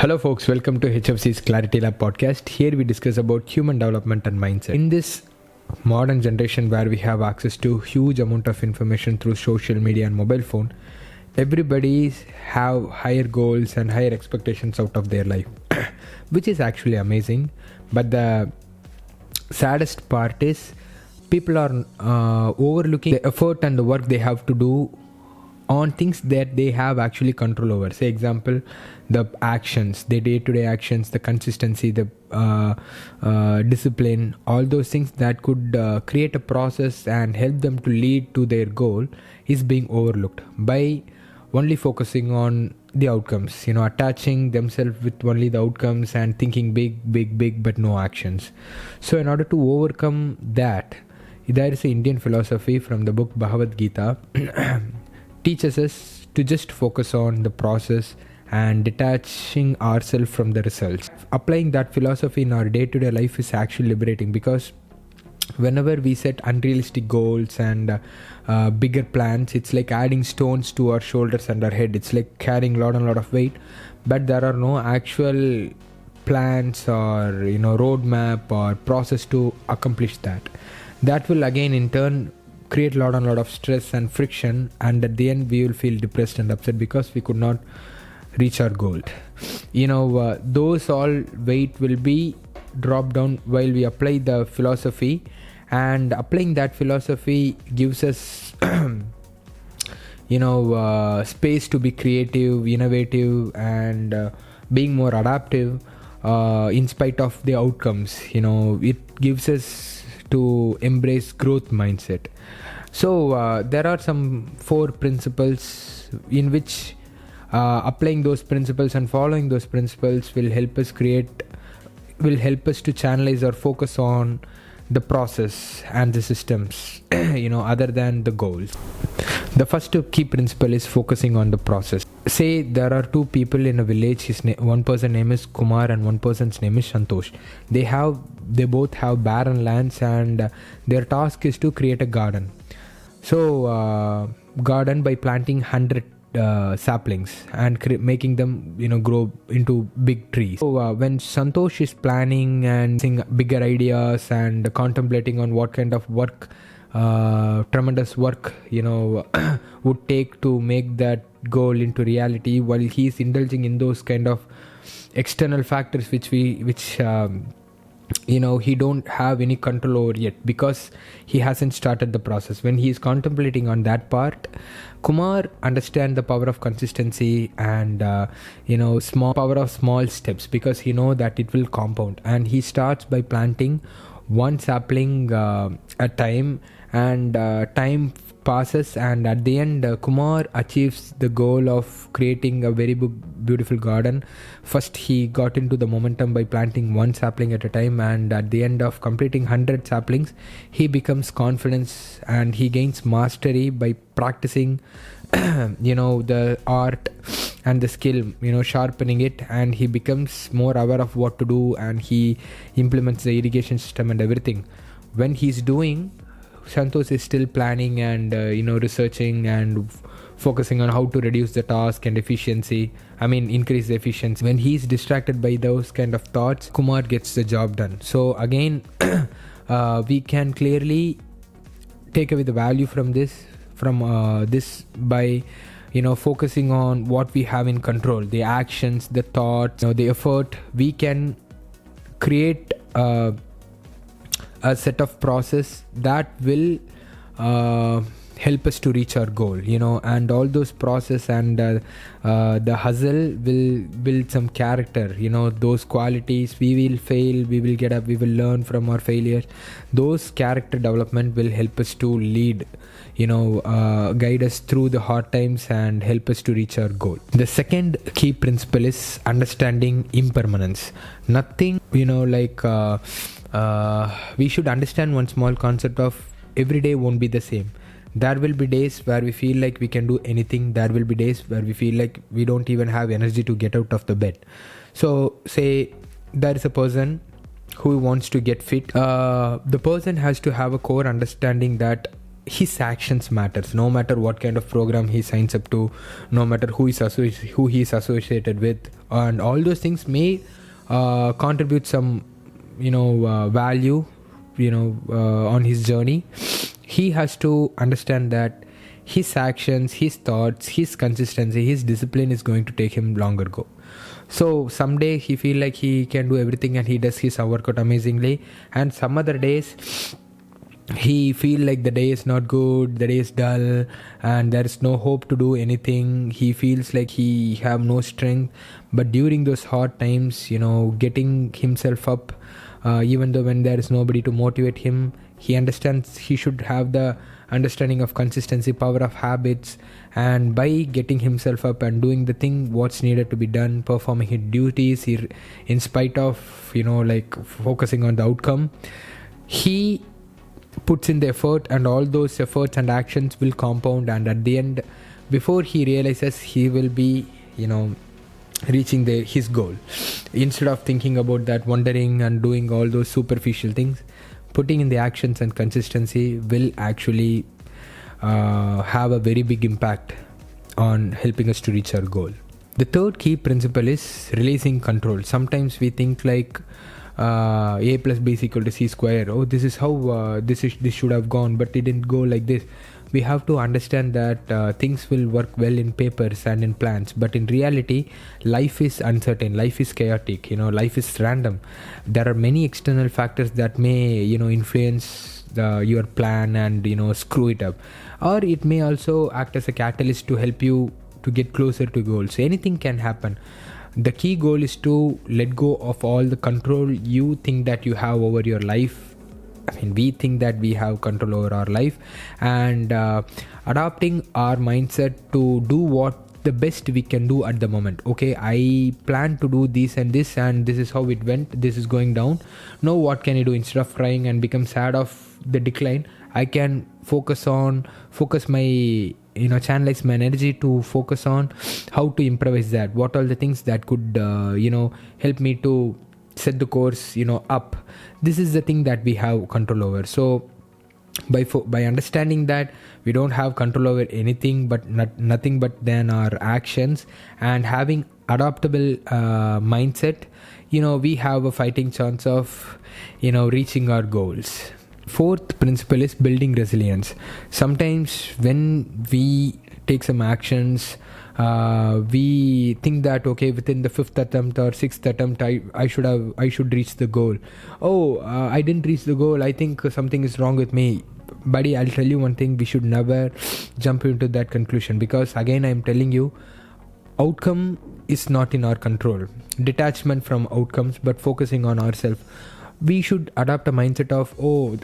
Hello folks, welcome to HFC's Clarity Lab podcast. Here we discuss about human development and mindset. In this modern generation where we have access to huge amount of information through social media and mobile phone, everybody have higher goals and higher expectations out of their life, which is actually amazing. But the saddest part is people are overlooking the effort and the work they have to do on things that they have actually control over. Say example, the actions, the day-to-day actions, the consistency, the discipline, all those things that could create a process and help them to lead to their goal is being overlooked by only focusing on the outcomes, attaching themselves with only the outcomes and thinking big, but no actions. So in order to overcome that, there is an Indian philosophy from the book Bhagavad Gita teaches us to just focus on the process and detaching ourselves from the results. Applying that philosophy in our day-to-day life is actually liberating, because whenever we set unrealistic goals and bigger plans, it's like adding stones to our shoulders and our head. It's like carrying a lot of weight, but there are no actual plans or roadmap or process to accomplish that. That will again in turn create a lot of stress and friction, and at the end we will feel depressed and upset because we could not reach our goal. Those all weight will be dropped down while we apply the philosophy, and applying that philosophy gives us space to be creative, innovative, and being more adaptive in spite of the outcomes. It gives us to embrace growth mindset. So there are some 4 principles in which applying those principles and following those principles will help us to channelize or focus on the process and the systems other than the goals. The first key principle is focusing on the process. Say there are 2 people in a village. One person's name is Kumar and one person's name is Santosh. They both have barren lands, and their task is to create a garden. So garden by planting 100 saplings and making them grow into big trees. So when Santosh is planning and seeing bigger ideas and contemplating on what kind of work, tremendous work would take to make that goal into reality, while he is indulging in those kind of external factors which he don't have any control over yet, because he hasn't started the process. When he is contemplating on that part, Kumar understand the power of consistency and small steps, because he know that it will compound, and he starts by planting one sapling at time, and time passes, and at the end Kumar achieves the goal of creating a very beautiful garden. First he got into the momentum by planting one sapling at a time, and at the end of completing 100 saplings he becomes confidence and he gains mastery by practicing the art and the skill, sharpening it, and he becomes more aware of what to do, and he implements the irrigation system and everything. When he's doing, Santosh is still planning and researching and focusing on how to reduce the task and increase the efficiency. When he's distracted by those kind of thoughts, Kumar gets the job done. So again we can clearly take away the value from this by focusing on what we have in control, the actions, the thoughts, the effort. We can create a set of process that will help us to reach our goal, and all those process and the hustle will build some character, those qualities. We will fail, we will get up, we will learn from our failures. Those character development will help us to lead, guide us through the hard times and help us to reach our goal. The second key principle is understanding impermanence. Nothing, we should understand one small concept of every day won't be the same. There will be days where we feel like we can do anything. There will be days where we feel like we don't even have energy to get out of the bed. So say there is a person who wants to get fit. The person has to have a core understanding that his actions matters, no matter what kind of program he signs up to, no matter who he is associated with, and all those things may contribute some value on his journey. He has to understand that his actions, his thoughts, his consistency, his discipline is going to take him longer go. So someday he feel like he can do everything and he does his workout amazingly, and some other days he feel like the day is not good, the day is dull, and there is no hope to do anything. He feels like he have no strength. But during those hard times, getting himself up, even though when there is nobody to motivate him, he understands he should have the understanding of consistency, power of habits, and by getting himself up and doing the thing what's needed to be done, performing his duties, in spite of focusing on the outcome, he puts in the effort, and all those efforts and actions will compound, and at the end, before he realizes, he will be reaching his goal. Instead of thinking about that, wondering and doing all those superficial things, putting in the actions and consistency will actually have a very big impact on helping us to reach our goal. The third key principle is releasing control. Sometimes we think like a plus b is equal to c square. Oh, this is how this should have gone, but it didn't go like this. We have to understand that things will work well in papers and in plans, but in reality, life is uncertain, life is chaotic, life is random. There are many external factors that may, influence your plan and, screw it up. Or it may also act as a catalyst to help you to get closer to goals. So anything can happen. The key goal is to let go of all the control you think that you have over your life. We think that we have control over our life, and adopting our mindset to do what the best we can do at the moment. Okay, I plan to do this and this, and this is how it went, this is going down. Now what can I do? Instead of crying and become sad of the decline, I can focus my channelize my energy to focus on how to improvise that, what are the things that could help me to set the course up. This is the thing that we have control over. So by understanding that we don't have control over anything but nothing but then our actions, and having adaptable mindset, we have a fighting chance of reaching our goals. Fourth principle is building resilience. Sometimes when we take some actions, we think that okay, within the fifth attempt or sixth attempt I should reach the goal. I didn't reach the goal, I think something is wrong with me. Buddy, I'll tell you one thing, we should never jump into that conclusion, because again I'm telling you, outcome is not in our control. Detachment from outcomes, but focusing on ourselves. We should adopt a mindset of,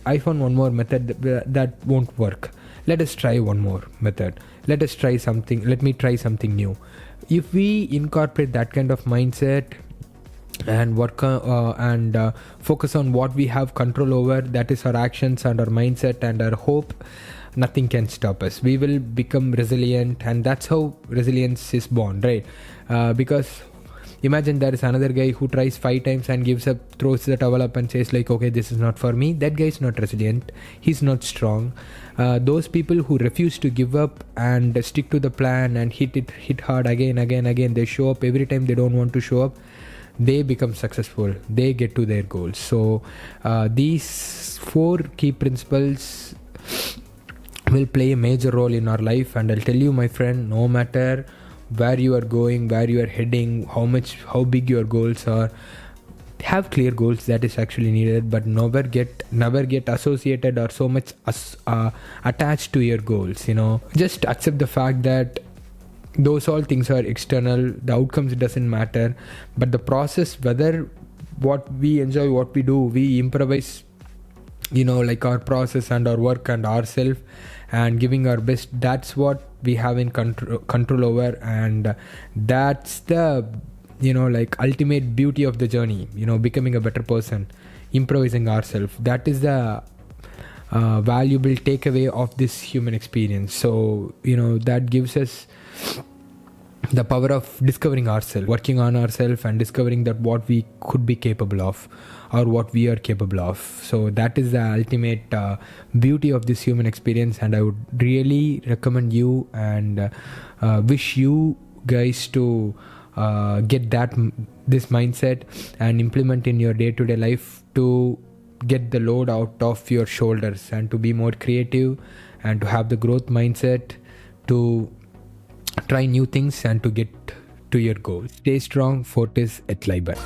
I found one more method that won't work, let us try one more method, let me try something new. If we incorporate that kind of mindset and work and focus on what we have control over, that is our actions and our mindset and our hope, nothing can stop us. We will become resilient, and that's how resilience is born, right? Because imagine there is another guy who tries 5 times and gives up, throws the towel up and says like, okay, this is not for me. That guy is not resilient, he's not strong. Those people who refuse to give up and stick to the plan and hit hard again, they show up every time they don't want to show up, they become successful, they get to their goals. So these 4 key principles will play a major role in our life, and I'll tell you, my friend, no matter where you are going, where you are heading, how big your goals are, have clear goals, that is actually needed, but never get associated or so much attached to your goals. Just accept the fact that those all things are external, the outcomes doesn't matter, but the process, whether what we enjoy, what we do, we improvise, like our process and our work and ourselves and giving our best, that's what we have in control over, and that's the ultimate beauty of the journey, becoming a better person, improvising ourselves. That is the valuable takeaway of this human experience. So that gives us the power of discovering ourselves, working on ourselves and discovering that what we could be capable of or what we are capable of. So that is the ultimate beauty of this human experience, and I would really recommend you and wish you guys to get this mindset and implement in your day-to-day life to get the load out of your shoulders and to be more creative and to have the growth mindset to try new things and to get to your goals. Stay strong, fortis et liber.